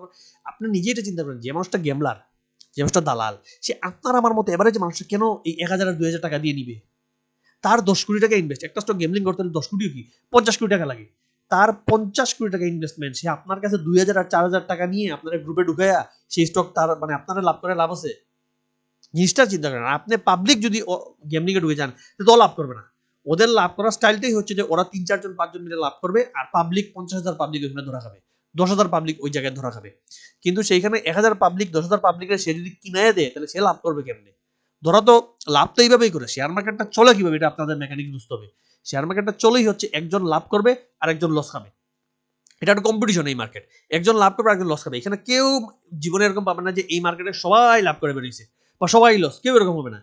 আপনি নিজে এটা চিন্তা করেন, যে মানুষটা গেমলার, যে মানুষটা দালাল, সে আপনার আমার মতো এবারে যে মানুষটা কেন এই 1000 আর 2000 টাকা দিয়ে নিবে, তার 10 কোটি টাকা ইনভেস্ট, একটা স্টক গেমলিং করতে হলে 10 কোটিও কি 50 কোটি টাকা লাগে, তার 50 কোটি টাকা ইনভেস্টমেন্ট, সে আপনার কাছে 2000 আর 4000 টাকা নিয়ে আপনার গ্রুপে ঢুকাইয়া সেই স্টক তার মানে আপনারা লাভ করে লাভ আছে, জিনিসটা চিন্তা করেন। আপনি পাবলিক যদি গেমলিং এ ঢুকে যান তো লাভ করবে না, ওদের লাভ করার স্টাইলটাই হচ্ছে যে ওরা 3-4 জন 5 জন মিলে লাভ করবে, আর পাবলিক 50,000 পাবলিক ওখানে ধরা খাবে, 10,000 পাবলিক ওই জায়গায় ধরা খাবে। কিন্তু সেইখানে 1000 পাবলিক 10,000 পাবলিকের সে যদি কিনায় দেয়, তাহলে সে লাভ করবে কেমনে? ধরা তো লাভ তো এইভাবেই করে, শেয়ার মার্কেটটা চলে কিভাবে এটা আপনাদের মেকানিক বুঝতে হবে। শেয়ার মার্কেটটা চলেই হচ্ছে একজন লাভ করবে আর একজন লস খাবে, এটা একটা কম্পিটিশন এই মার্কেট, একজন লাভ করবে একজন লস খাবে, এখানে কেউ জীবনে এরকম পাবে না যে এই মার্কেটে সবাই লাভ করে বেরিয়েছে বা সবাই লস, কেউ এরকম হবে না।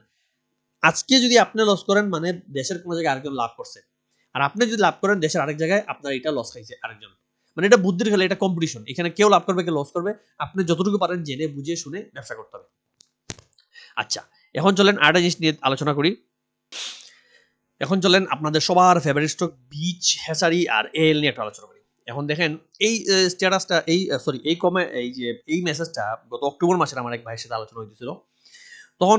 আজকে যদি আপনি লস করেন মানে দেশের কোনো জায়গায় আরেকজন লাভ করছে, আর আপনি যদি লাভ করেন দেশের আরেক জায়গায় আপনার এটা লস খাইছে আরেকজন, মানে এটা বুদ্ধির খেলা, এটা কম্পিটিশন, এখানে কেউ লাভ করবে কেউ লস করবে, আপনি যতটুকু পারেন জেনে বুঝে শুনে ব্যবসা করতে হবে। আচ্ছা এখন চলেন আরেকটা জিনিস নিয়ে আলোচনা করি। এখন চলেন আপনাদের সবার ফেভারিট স্টক বিচ হ্যাচারি আর এল নিয়ে একটা আলোচনা করি। এখন দেখেন এই স্ট্যাটাসটা এই যে এই মেসেজটা গত অক্টোবর মাসের আমার এক ভাইয়ের সাথে আলোচনা হয়েছিল। তখন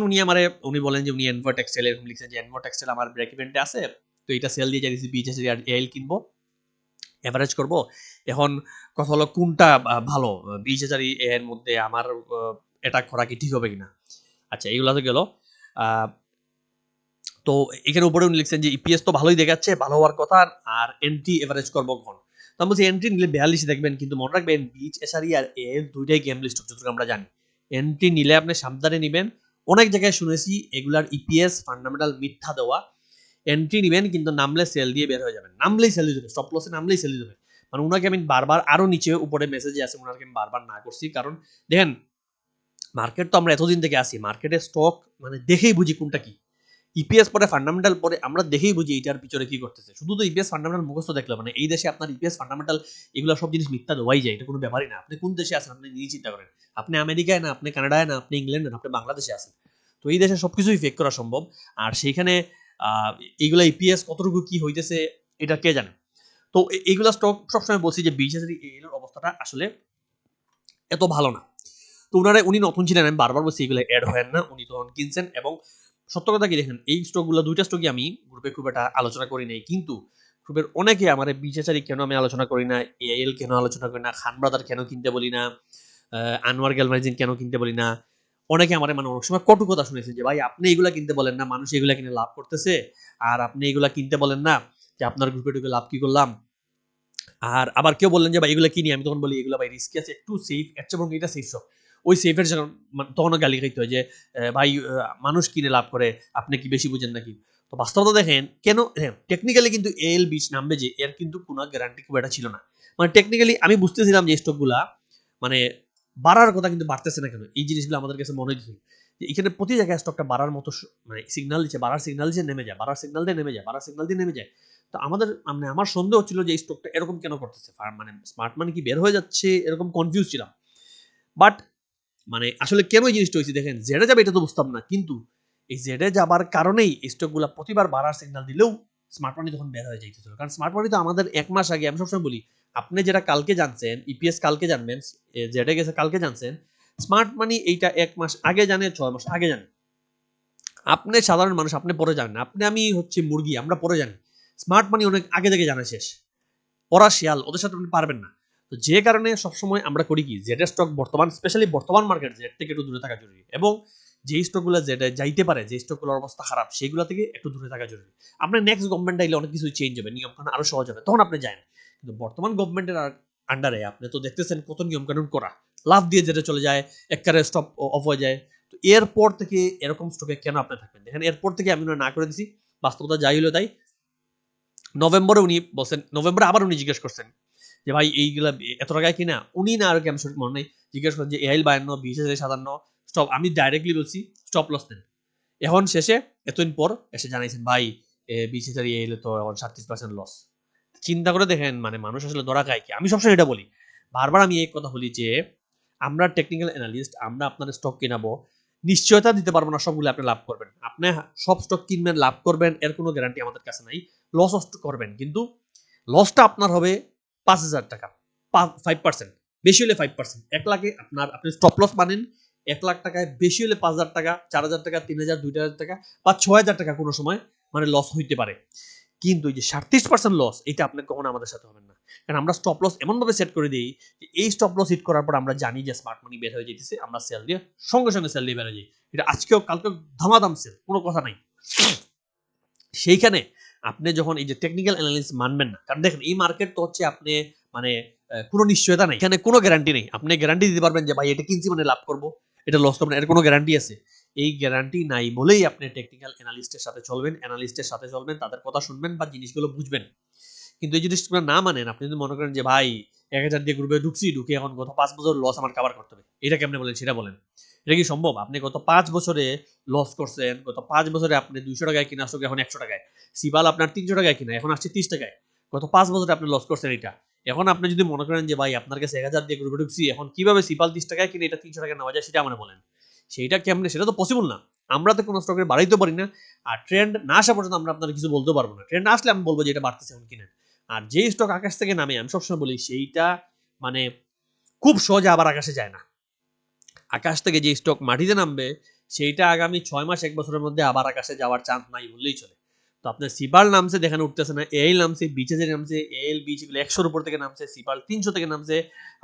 উনি বলেন যে উনি এনভো টেক্সটাইল এরকম লিখছেন যে এনভো টেক্সটাইল আমার ব্রেক ইভেন্টে আছে, তো এটা সেল দিয়ে যাইছি বিচ হ্যাচারি আর এল কিনবো, এভারেজ করব। এখন কথা হলো কোনটা ভালো, বিচ হ্যাচারি এর মধ্যে আমার এটা করা কি ঠিক হবে কিনা। আচ্ছা এইগুলা তো গেল। তো এখানে উপরে উনি লিখছেন যে ইপিএস তো ভালোই দেখাচ্ছে, ভালো হওয়ার কথা, আর এন্ট্রি এভারেজ করবো কখন। তো আমি বলছি এন্ট্রি নিলে 42 দেখবেন, কিন্তু মনে রাখবেন বিচ এসআরই আর এল দুইটাই গেম লিস্ট যতটুকু আমরা জানি। এন্ট্রি নিলে আপনি সাবধানে নেবেন। অনেক জায়গায় শুনেছি এগুলার ইপিএস ফান্ডামেন্টাল মিথ্যা দেওয়া। এন্ট্রি নিবেন কিন্তু নামলে সেল দিয়ে বের হয়ে যাবেন, নামলেই সেল দিয়ে দেবে, স্টপ লসে নামলেই সেল দিয়ে দেবে। মানে উনাকে আমি বারবার, আরো নিচে উপরে মেসেজে আছে উনাকে আমি বারবার না করছি, কারণ দেখেন মার্কেট তো আমরা এতদিন থেকে আসি, মার্কেটে স্টক মানে দেখেই বুঝি কোনটা কি। ইপিএস পরে ফান্ডামেন্টাল পরে আমরা দেখেই বুঝি এটার পিছনে কি করতেছে। শুধু তো ইপিএস ফান্ডামেন্টাল মুখস্থ দেখলে মানে এই দেশে আপনার ইপিএস ফান্ডামেন্টাল এগুলো সব জিনিস মিথ্যা দেওয়াই যায়, এটা কোনো ব্যাপারই না। আপনি কোন দেশে আছেন আপনি নিজে চিন্তা করেন। আপনি আমেরিকায় না, আপনি কানাডায় না, আপনি ইংল্যান্ডে না, আপনি বাংলাদেশে আছেন। তো এই দেশে সবকিছুই ফেক করা সম্ভব। আর সেইখানে এইগুলা ইপিএস কতটুকু কি হইতেছে এটা কে জানে। তো এইগুলা স্টক সবসময় বলছি যে বিশেষ এর অবস্থাটা আসলে এত ভালো না। তো উনি নতুন ছিলেন, আমি বারবার বলছি এগুলো অ্যাড হয় না, উনি তখন কিনছেন। এবং সত্য কথা কি দেখেন, এই স্টকগুলো দুইটা স্টকই আমি গ্রুপে খুব একটা আলোচনা করি নাই, কিন্তু গ্রুপের অনেকে আমার বিশেষারি কেন আমি আলোচনা করি না, এআইএল কেন আলোচনা করি না, খান ব্রাদার কেন কিনতে বলি না, আনোয়ার গ্যালভাইজিন কেন কিনতে বলি না, অনেকে আমার মানে অনেক সময় কটু কথা শুনেছে যে ভাই আপনি এগুলা কিনতে বলেন না, মানুষ এগুলা কিনে লাভ করতেছে, আর আপনি এগুলা কিনতে বলেন না যে আপনার গ্রুপে ঢুকে লাভ কি করলাম। আর আবার কেউ বললেন যে ভাই এগুলো কিনি, আমি তখন বলি এগুলো ভাই রিস্কি আছে, একটু সেফ, এর চেয়ে বরং এটা সেফ সব। ওই সেফের যখন তখনও গালি খাইতে হয় যে ভাই মানুষ কিনে লাভ করে, আপনি কি বেশি বুঝেন নাকি। তো বাস্তবতা দেখেন কেন, হ্যাঁ টেকনিক্যালি কিন্তু এল বিচ নামবে যে এর কিন্তু কোনো গ্যারান্টি খুব একটা ছিল না। মানে টেকনিক্যালি আমি বুঝতেছিলাম যে স্টকগুলা মানে বাড়ার কথা, কিন্তু বাড়তেছে না কেন, এই জিনিসগুলো আমাদের কাছে মনে হচ্ছে যে এখানে প্রতি জায়গায় স্টকটা বাড়ার মতো মানে সিগন্যাল দিচ্ছে, বাড়ার সিগন্যাল দিয়ে নেমে যায়, বাড়ার সিগন্যাল দিয়ে নেমে যায়, বাড়ার সিগন্যাল দিয়ে নেমে যায়। তো আমাদের মানে আমার সন্দেহ ছিল যে এই স্টকটা এরকম কেন করতেছে, মানে স্মার্ট মানি কি বের হয়ে যাচ্ছে, এরকম কনফিউজ ছিলাম। বাট মানে আসলে কেন এই জিনিসটা হয়েছে দেখেন, জেডে যাবে এটা তো বুঝতাম না, কিন্তু এই জেডে যাবার কারণেই স্টকগুলো প্রতিবার বাড়ার সিগন্যাল দিলেও স্মার্ট মানি তখন বের হয়ে যাইতেছিল। কারণ স্মার্ট মানি তো আমাদের 1 মাস আগে, আমি সবসময় বলি আপনি যেটা কালকে জানছেন ইপিএস কালকে জানবেন, জেডে গেছে কালকে জানছেন, স্মার্ট মানি এইটা 1 মাস আগে জানে, 6 মাস আগে জানে। আপনি সাধারণ মানুষ, আপনি পরে জানেন, আপনি আমি হচ্ছে মুরগি, আমরা পরে জানি। স্মার্ট মানি অনেক আগে থেকে জানা শেষ, ওরা শিয়াল, ওদের সাথে আপনি পারবেন না। তো যে কারণে সবসময় আমরা করি কি, জেড স্টক বর্তমান, স্পেশালি বর্তমান মার্কেট জেড থেকে একটু দূরে থাকা জরুরি, এবং যে স্টকগুলো জেডে যাইতে পারে, যে স্টকগুলোর অবস্থা খারাপ, সেইগুলো থেকে একটু দূরে থাকা জরুরি। আপনার নেক্সট গভর্নমেন্ট আইলে অনেক কিছু চেঞ্জ হবে, নিয়মকানুন আরো সহজ হবে, তখন আপনি যান। কিন্তু বর্তমান গভর্নমেন্টের আন্ডারে আপনি তো দেখতেছেন কত নিয়মকানুন করা, লাভ দিয়ে যেটা চলে যায়, একবারে স্টপ অফ হয়ে যায়। তো এরপর থেকে এরকম স্টকে কেন আপনি থাকবেন, দেখেন এরপর থেকে আমি না করে দিছি। বাস্তবতা যাই হলো তাই, নভেম্বরে উনি বলছেন, নভেম্বরে আবার উনি জিজ্ঞেস করছেন যে ভাই এইগুলা এত টাকায় কিনা, উনি না আর কি আমি সঠিক মনে নেই, জিজ্ঞেস করেন যে এআইএল 52, বিএসএস 57 স্টপ, আমি ডাইরেক্টলি বলছি স্টপ লস নেন। এখন শেষে এতদিন পর এসে জানাইছেন ভাই বিএসএস আর এআইএল তো এখন 37% লস। চিন্তা করে দেখেন মানে মানুষ আসলে ধরা খায় কি। আমি সবসময় এটা বলি, বারবার আমি এই কথা বলি যে আমরা টেকনিক্যাল অ্যানালিস্ট, আমরা আপনার স্টক কিনাবো, নিশ্চয়তা দিতে পারবো না সবগুলো আপনি লাভ করবেন, আপনি সব স্টক কিনবেন লাভ করবেন এর কোনো গ্যারান্টি আমাদের কাছে নাই। লস করবেন, কিন্তু লসটা আপনার হবে 5,000 টাকা, 5%, বেশি হলে 5%। 1 লাখে আপনি স্টপ লস মানেন 1 লাখ টাকায়, বেশি হলে 5,000 টাকা, 4,000 টাকা, 3,000, 2,000 টাকা বা 6,000 টাকা কোনো সময় মানে লস হইতে পারে। কিন্তু এই যে 37% লস, এটা আপনি কখনো আমাদের সাথে হবেন না। কারণ আমরা স্টপ লস এমনভাবে সেট করে দিই যে এই স্টপ লস হিট করার পর আমরা জানি যে স্মার্ট মানি বের হয়ে যেতেছে, আমরা সেল দিয়ে সঙ্গে সঙ্গে সেল দিয়ে বের হয়ে যাই। এটা আজকেও কালকেও ধামাধাম সেল, কোনো কথা নাই। সেইখানে আপনি যখন এই যে টেকনিক্যাল অ্যানালিসিস মানবেন না, কারণ দেখেন এই মার্কেট তো হচ্ছে আপনি মানে কোনো নিশ্চয়তা নেই, এখানে কোনো গ্যারান্টি নেই। আপনি গ্যারান্টি দিতে পারবেন যে ভাই এটা কিনছি মানে লাভ করবো, এটা লস করবেন, এর কোনো গ্যারান্টি আছে? এই গ্যারান্টি নাই বলেই আপনি টেকনিক্যাল অ্যানালিস্টের সাথে চলবেন, অ্যানালিস্টের সাথে চলবেন, তাদের কথা শুনবেন বা জিনিসগুলো বুঝবেন। কিন্তু এই জিনিসগুলো না মানেন, আপনি যদি মনে করেন যে ভাই 1,000 দিয়ে গ্রুপে ঢুকছি, ঢুকে এখন গত 5 বছর লস আমার কাভার করতে হবে, এটা কেমনে বলেন সেটা বলেন। এটা কি সম্ভব? আপনি গত 5 বছরে লস করছেন, গত 5 বছরে আপনি 200 টাকায় কিনা স্টক এখন 100 টাকায়, সিপাল আপনার 300 টাকায় কিনা এখন আসছে 30 টাকায়। গত 5 বছরে আপনি লস করছেন এটা। এখন আপনি যদি মনে করেন যে ভাই আপনার কাছে 1,000 দিয়ে গ্রুপে ঢুকছি, এখন কিভাবে সিপাল 30 টাকায় কিনে এটা 300 টাকায় নেওয়া যায় সেটা আমার বলেন। সেইটা কেমনে, সেটা তো পসিবল না। আমরা তো কোনো স্টকের বাড়াইতে পারি না, আর ট্রেন্ড না আসা পর্যন্ত আমরা আপনার কিছু বলতে পারবো না। ট্রেন্ড আসলে আমি বলবো যে এটা বাড়তেছে এখন কিনেন। আর যেই স্টক আকাশ থেকে নামে, আমি সবসময় বলি সেইটা মানে খুব সহজে আবার আকাশে যায় না। আকাশ থেকে যে স্টক মাটিতে নামবে সেইটা আগামী 6 মাস 1 বছরের মধ্যে আবার আকাশে যাওয়ার চান্স নাই বললেই চলে। তো আপনার সিপাল নামছে দেখেন উঠতেছে না, এআইএল নামছে, বিচেজে নামছে, এআইএল বিচ এগুলো 100-র উপর থেকে নামছে, সিপাল 300 থেকে নামছে,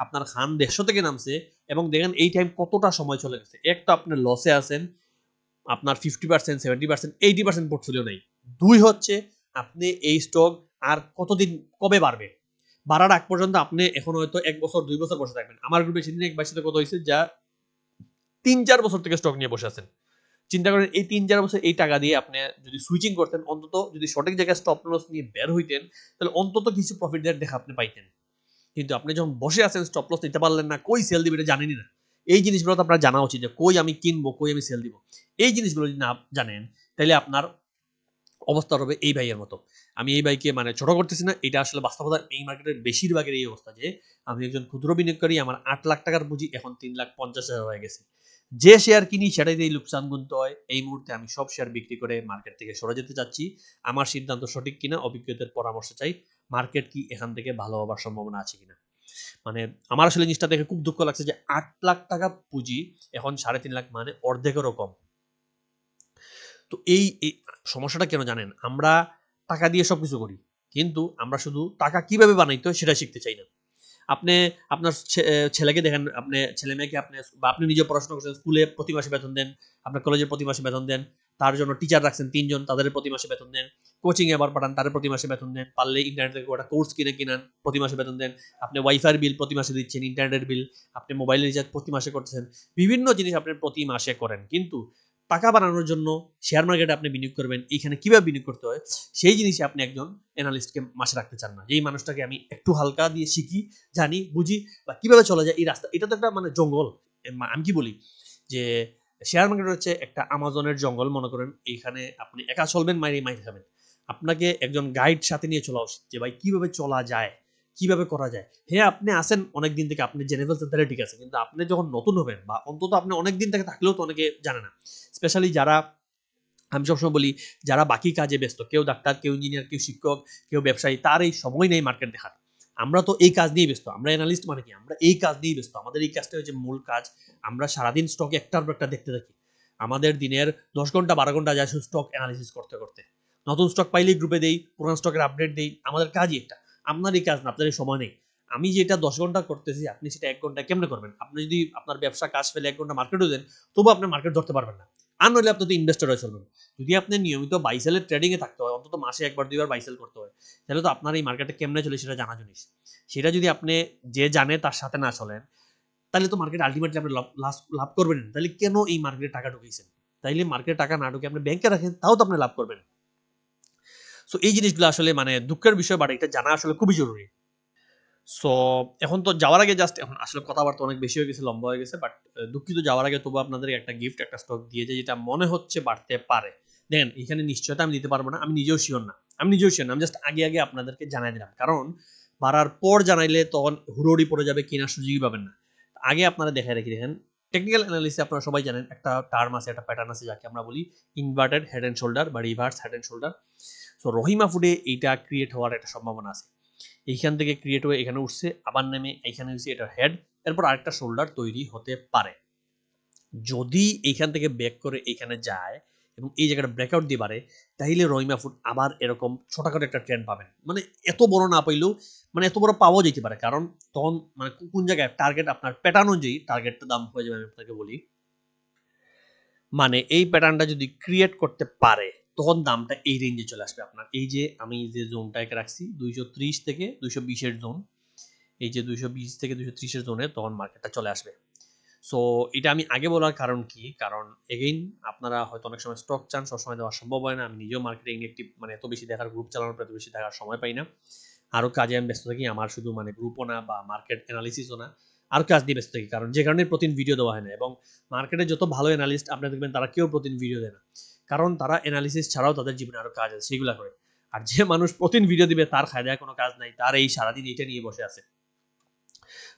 আপনার খান 150 থেকে নামছে, এবং দেখেন এই টাইম কতটা সময় চলে গেছে। এক তো আপনি লসে আছেন, আপনার 50%, 70%, 80% পোর্টফোলিও নেই। 2 হচ্ছে আপনি এই স্টক আর কতদিন কবে বাড়বে? বাড়ার আগ পর্যন্ত আপনি এখন হয়তো 1 বছর 2 বছর বসে থাকবেন। আমার গ্রুপে সেদিন এক ভাইয়ের সাথে কথা হইছে যা 3-4 বছর থেকে স্টক নিয়ে বসে আছেন। চিন্তা করেন এই 3-4 বছর এই টাকা দিয়ে আপনি যদি সুইচিং করতেন, অন্তত যদি সঠিক জায়গায় স্টপ লস নিয়ে বের হইতেন, তাহলে অন্তত কিছু প্রফিটের দেখা আপনি পাইতেন। কিন্তু আপনি যখন বসে আছেন স্টপ লস নিতে পারলেন না, কই সেল দিবেন এটা জানেনই না। এই জিনিসগুলো তো আপনার জানা উচিত যে কই আমি কিনবো, কই আমি সেল দিব। এই জিনিসগুলো যদি না জানেন, তাহলে আপনার অবস্থা হবে এই ভাইয়ের মতো। আমি এই ভাইকে মানে ছোট করতেছি না, এটা আসলে বাস্তবতা। এই মার্কেটের বেশিরভাগের এই অবস্থা যে আমি একজন ক্ষুদ্র বিনিয়োগকারী, আমার 8 লাখ টাকার পুঁজি এখন 3,50,000 হয়ে গেছে। যে শেয়ার কিনি সেটাইতেই লোকসান গুনতে হয়। এই মুহূর্তে আমি সব শেয়ার বিক্রি করে মার্কেট থেকে সরে যেতে চাচ্ছি। আমার সিদ্ধান্ত সঠিক কিনা অভিজ্ঞতার পরামর্শ চাই। মার্কেট কি এখান থেকে ভালো হবার সম্ভাবনা আছে কিনা। মানে আমার আসলে জিনিসটা দেখে খুব দুঃখ লাগছে যে 8 লাখ টাকা পুঁজি এখন 3.5 লাখ, মানে অর্ধেকেরও কম। তো এই সমস্যাটা কেন জানেন? আমরা টাকা দিয়ে সবকিছু করি। কিন্তু আমরা শুধু টাকা কিভাবে বানাইতে হয় সেটা শিখতে চাই না। আপনি আপনার ছেলেকে দেখেন, আপনি ছেলে-মেয়েকে আপনি বা আপনি নিজে পড়াশোনা করছেন, স্কুলে প্রতি মাসে বেতন দেন, আপনার কলেজে প্রতি মাসে বেতন দেন। তার জন্য টিচার রাখছেন ৩ জন, তাদের প্রতি মাসে বেতন দেন। কোচিং এ আবার পাঠান, তাদের প্রতি মাসে বেতন দেন। পারলে ইন্টারনেট থেকে একটা কোর্স কিনান, প্রতি মাসে বেতন দেন। আপনি ওয়াইফাই বিল প্রতি মাসে দিচ্ছেন, ইন্টারনেটের বিল, আপনি মোবাইলের রিচার্জ প্রতি মাসে করতেছেন। বিভিন্ন জিনিস আপনি প্রতি মাসে করেন। কিন্তু টাকা বানানোর জন্য শেয়ার মার্কেটে আপনি বিনিয়োগ করবেন, এইখানে কিভাবে বিনিয়োগ করতে হয় সেই জিনিসে আপনি একজন অ্যানালিস্টকে মাসে রাখতে চান না। যেই মানুষটাকে আমি একটু হালকা দিয়ে শিখি, জানি, বুঝি বা কিভাবে চলা যায় এই রাস্তা। এটা তো একটা মানে জঙ্গল। আমি কি বলি যে শেয়ার মার্কেট হচ্ছে একটা আমাজনের জঙ্গল মনে করেন। এইখানে আপনি একা চলবেন, মাইরে খাবেন। আপনাকে একজন গাইড সাথে নিয়ে চলা উচিত যে ভাই কিভাবে চলা যায়, কিভাবে করা যায়। হ্যাঁ, আপনি আসেন অনেক দিন থেকে, আপনি জেনে ফেলছেন তাহলে ঠিক আছে। কিন্তু আপনি যখন নতুন হবেন বা অন্তত আপনি অনেক দিন থেকে থাকলেও তো অনেকে জানে না। স্পেশালি যারা, আমি সবসময় বলি, যারা বাকি কাজে ব্যস্ত, কেউ ডাক্তার, কেউ ইঞ্জিনিয়ার, কেউ শিক্ষক, কেউ ব্যবসায়ী, তার এই সময় নেই মার্কেট দেখার। আমরা তো এই কাজ নিয়েই ব্যস্ত। আমরা অ্যানালিস্ট মানে কি? আমরা এই কাজ নিয়েই ব্যস্ত। আমাদের এই কাজটা হচ্ছে মূল কাজ। আমরা সারাদিন স্টক একটার পর একটা দেখতে থাকি। আমাদের দিনের 10 ঘন্টা 12 ঘন্টা যায় শুধু স্টক অ্যানালিসিস করতে করতে। নতুন স্টক পাইলেই গ্রুপে দেই, পুরান স্টকের আপডেট দেই। আমাদের কাজই একটা। আপনার এই কাজ না, আপনার এই সময় নেই। আমি যেটা 10 ঘন্টা করতেছি, আপনি সেটা 1 ঘন্টায় কেমনে করবেন? আপনি যদি আপনার ব্যবসা কাজ ফেলে 1 ঘন্টা মার্কেটেও দেন, তবুও আপনি মার্কেট ধরতে পারবেন না। আর নইলে আপনি তো ইনভেস্টর হয়ে চলবেন। যদি আপনি নিয়মিত বাই সেলের ট্রেডিং এ থাকতে হয়, অন্তত মাসে 1 বার 2 বার বাই সেল করতে হয়, তাহলে তো আপনার এই মার্কেটে কেমনে চলে সেটা জানা জিনিস। সেটা যদি আপনি যে জানে তার সাথে না চলেন, তাহলে তো মার্কেট আল্টিমেটলি আপনি লাভ করবেন না। তাহলে কেন এই মার্কেটে টাকা ঢুকিয়েছেন? তাইলে মার্কেটে টাকা না ঢুকে আপনি ব্যাংকে রাখেন, তাও তো আপনি লাভ করবেন। সো এই জিনিসগুলো আসলে মানে দুঃখের বিষয়, বাট এটা জানা আসলে খুবই জরুরি। সো এখন তো যাওয়ার আগে জাস্ট, এখন আসলে কথাবার্তা অনেক বেশি হয়ে গেছে, লম্বা হয়ে গেছে, বাট দুঃখিত, যাওয়ার আগে তবু আপনাদের একটা গিফট, একটা স্টক দিয়ে যায় যেটা মনে হচ্ছে বাড়তে পারে। দেখেন এখানে নিশ্চয়তা আমি দিতে পারবো না, আমি নিজেও শিওর না। আমি জাস্ট আগে আপনাদেরকে জানাই দিলাম, কারণ বাড়ার পর জানাইলে তখন হুড়োহুড়ি পড়ে যাবে, কেনার সুযোগই পাবেন না। আগে আপনারা দেখায় রেখে দেখেন। টেকনিক্যাল অ্যানালিসিস আপনারা সবাই জানেন, একটা টার্ম আছে, একটা প্যাটার্ন আছে, যাকে আমরা বলি ইনভার্টেড হেড এন্ড শোল্ডার বা reverse head and shoulder. So Rahima ফুডে এইটা ক্রিয়েট হওয়ার একটা সম্ভাবনা আছে। এইখান থেকে ক্রিয়েট হয়ে এখানে উঠছে, আবার নেমে এইখানে হচ্ছে এটা হেড, এরপর আরেকটা শোল্ডার তৈরি হতে পারে। যদি এইখান থেকে ব্যাক করে এইখানে যায় এবং এই জায়গাটা ব্রেকআউট দিয়ে পারে, তাহলে রহিমা ফুড আবার এরকম ছোটখাটো একটা ট্রেন্ড পাবেন। মানে এত বড় না পাইলেও, মানে এত বড় পাওয়া যেতে পারে, কারণ তখন মানে কোন জায়গায় টার্গেট, আপনার প্যাটার্ন অনুযায়ী টার্গেটটা দাম হয়ে যাবে। আমি আপনাকে বলি, মানে এই প্যাটার্নটা যদি ক্রিয়েট করতে পারে, তখন দামটা এই রেঞ্জে চলে আসবে আপনার। এই যে আমি যে জোনটাকে রাখছি 230 থেকে 220 এর জোন, এই যে 220 থেকে 230 এর জোনে তখন মার্কেটটা চলে আসবে। সো এটা আমি আগে বলার কারণ কি? কারণ এগেইন আপনারা হয়তো অনেক সময় স্টক চান, সবসময় দেওয়া সম্ভব হয় না। আমি নিজেও মার্কেটে ইনঅ্যাক্টিভ, মানে এত বেশি দেখার, গ্রুপ চালানোর পর এত বেশি দেখার সময় পাই না। আরো কাজে আমি ব্যস্ত থাকি। আমার শুধু মানে গ্রুপও না বা মার্কেট এনালিসিসও না, আরো কাজ নিয়ে ব্যস্ত থাকি। কারণ যে কারণে প্রতিদিন ভিডিও দেওয়া হয় না, এবং মার্কেটে যত ভালো এনালিস্ট আপনি দেখবেন তারা কেউ প্রতিদিন ভিডিও দেয় না। কারণ তারা এনালিসিস ছাড়াও তাদের জীবনে আরো কাজ আছে, সেগুলা করে। আর যে মানুষ প্রতিদিন ভিডিও দিবে তার খায়দায় কোনো কাজ নাই, তার এই সারাদিন এইটা নিয়ে বসে আছে।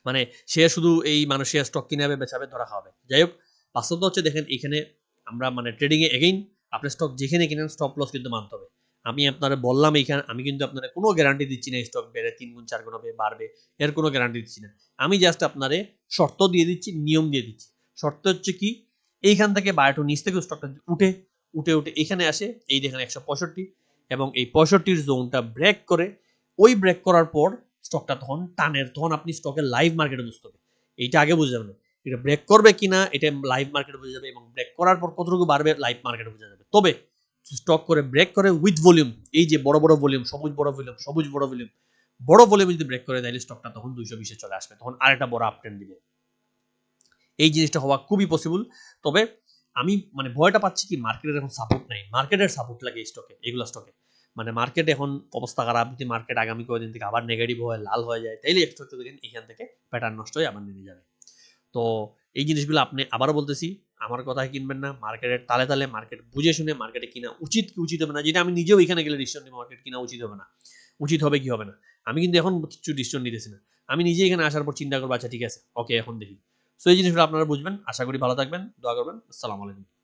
মানে সে শুধু এই মানুষের স্টক কিনাবে, বেচাবে, ধরা খাওয়াবে। যাই হোক, বাস্তবতা হচ্ছে দেখেন এখানে আমরা মানে ট্রেডিং এ এগেইন আপনি স্টক যেখানে কিনেন স্টপ লস কিন্তু মানতে হবে। আমি আপনারা বললাম এইখানে, আমি কিন্তু আপনারা কোনো গ্যারান্টি দিচ্ছি না স্টক বেড়ে 3 গুণ 4 গুণ হবে, বাড়বে, এর কোনো গ্যারান্টি দিচ্ছি না। আমি জাস্ট আপনারে শর্ত দিয়ে দিচ্ছি, নিয়ম দিয়ে দিচ্ছি। শর্ত হচ্ছে কি, এইখান থেকে বা একটু নিচ থেকে স্টকটা উঠে উঠে এখানে আসে, এই দেখেন 165, এবং এই 65 জোনটা ব্রেক করে, ওই ব্রেক করার পর স্টকটা তখন টানের, তখন আপনি স্টকের লাইভ মার্কেটে বুঝতে হবে। এইটা আগে বুঝতে হবে। এটা ব্রেক করবে কিনা এটা লাইভ মার্কেটে বোঝা যাবে, এবং ব্রেক করার পর কতটুকু বাড়বে লাইভ মার্কেটে বোঝা যাবে। তবে স্টক করে ব্রেক করে উইথ ভলিউম, এই যে বড় বড় ভলিউম, সবুজ বড় ভলিউম, সবুজ বড় ভলিউম, বড় ভলিউমে যদি ব্রেক করে তাহলে স্টকটা তখন 220 চলে আসবে, তখন আরেকটা বড় আপ ট্রেন্ড দিবে। এই জিনিসটা হওয়া খুবই পসিবল। তবে আমি মানে ভয়টা পাচ্ছি কি, মার্কেটের এখন সাপোর্ট নাই, মার্কেটের সাপোর্ট লাগে স্টকে, এগুলো স্টকে মানে মার্কেট এখন অবস্থা খারাপ, যদি মার্কেট আগামী কয়েকদিন থেকে আবার নেগেটিভ হয়, লাল হয়ে যায়, তাইলে স্টকটা দেখেন এখান থেকে প্যাটার্ন নষ্ট হয়ে আবার নেমে যাবে। তো এই জিনিসগুলো আপনি আবারও বলতেছি, আমার কথায় কিনবেন না, মার্কেটের তালে তালে মার্কেট বুঝে শুনে মার্কেটে কিনা উচিত কি উচিত হবে না, যেটা আমি নিজেও এখানে গেলে ডিসিশন নিব মার্কেট কিনা উচিত হবে না, উচিত হবে কি হবে না। আমি কিন্তু এখন কিছু ডিসিশন নিতেছি না, আমি নিজে এখানে আসার পর চিন্তা করবো, আচ্ছা ঠিক আছে ওকে এখন দেখি। সো এই জিনিসগুলো আপনারা বুঝবেন। আশা করি ভালো থাকবেন, দোয়া করবেন। আসসালামু আলাইকুম।